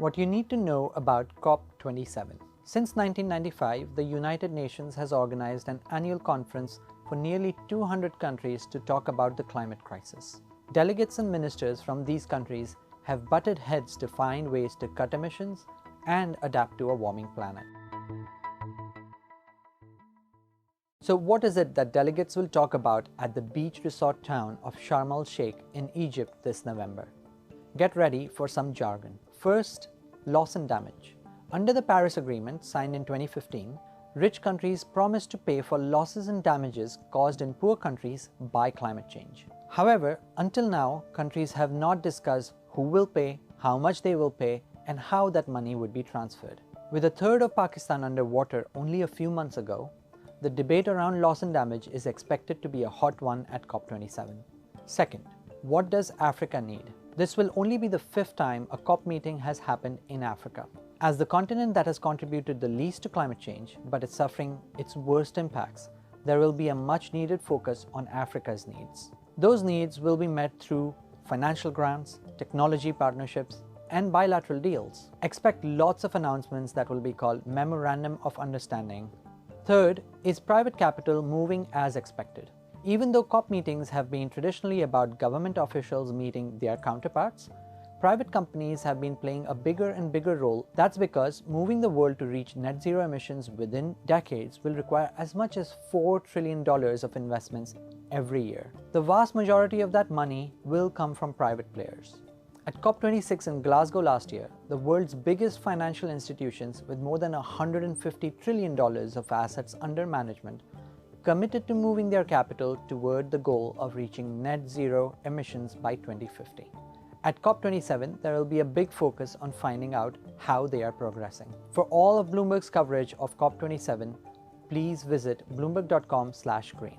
What you need to know about COP27. Since 1995, the United Nations has organized an annual conference for nearly 200 countries to talk about the climate crisis. Delegates and ministers from these countries have butted heads to find ways to cut emissions and adapt to a warming planet. So what is it that delegates will talk about at the beach resort town of Sharm El-Sheikh in Egypt this November? Get ready for some jargon. First, loss and damage. Under the Paris Agreement signed in 2015, rich countries promised to pay for losses and damages caused in poor countries by climate change. However, until now, countries have not discussed who will pay, how much they will pay, and how that money would be transferred. With a third of Pakistan underwater only a few months ago, the debate around loss and damage is expected to be a hot one at COP27. Second, what does Africa need? This will only be the fifth time a COP meeting has happened in Africa. As the continent that has contributed the least to climate change, but is suffering its worst impacts, there will be a much needed focus on Africa's needs. Those needs will be met through financial grants, technology partnerships, and bilateral deals. Expect lots of announcements that will be called Memorandum of Understanding. Third, is private capital moving as expected? Even though COP meetings have been traditionally about government officials meeting their counterparts, private companies have been playing a bigger and bigger role. That's because moving the world to reach net zero emissions within decades will require as much as $4 trillion of investments every year. The vast majority of that money will come from private players. At COP26 in Glasgow last year, the world's biggest financial institutions with more than $150 trillion of assets under management committed to moving their capital toward the goal of reaching net zero emissions by 2050. At COP27, there will be a big focus on finding out how they are progressing. For all of Bloomberg's coverage of COP27, please visit bloomberg.com/green.